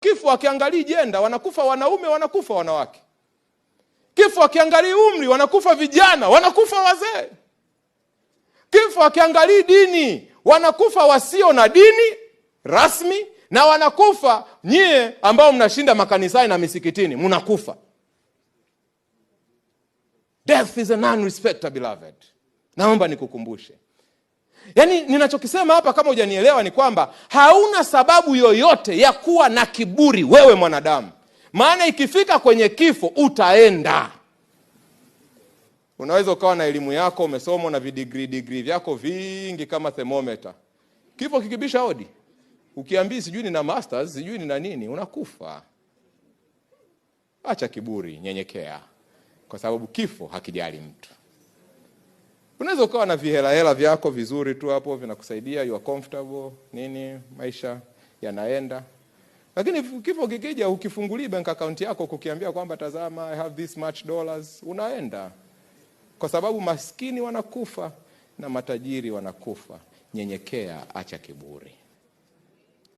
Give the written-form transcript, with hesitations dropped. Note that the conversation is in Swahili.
Kifo hakiangalii jenda, wanakufa wanaume, wanakufa wanawake. Kifo hakiangalii umri, wanakufa vijana, wanakufa wazee. Kifo hakiangalii dini, wanakufa wasio na dini rasmi, na wanakufa nyie ambao mnashinda makanisani na misikitini, mnakufa. Death is a non-respecter, beloved. Naomba nikukumbushe. Yaani ninachokisema hapa, kama hujanielewa, ni kwamba hauna sababu yoyote ya kuwa na kiburi wewe mwanadamu. Maana ikifika kwenye kifo utaenda. Unaweza ukawa na elimu yako, umesoma na degree vyako vingi kama thermometer. Kifo kikibisha hodi, ukiambii sijui nina masters, sijui nina nini, unakufa. Acha kiburi, nyenyekea. Kwa sababu kifo hakijali mtu. Unaweza ukawa na vihela vyako vizuri tu hapo, vinakusaidia, you are comfortable, nini, maisha yanaenda. Lakini kifo kikija, ukifunguli bank account yako kukiambia kwamba tazama, I have this much dollars, unaenda. Kwa sababu maskini wanakufa na matajiri wanakufa. Nyenyekea, acha kiburi.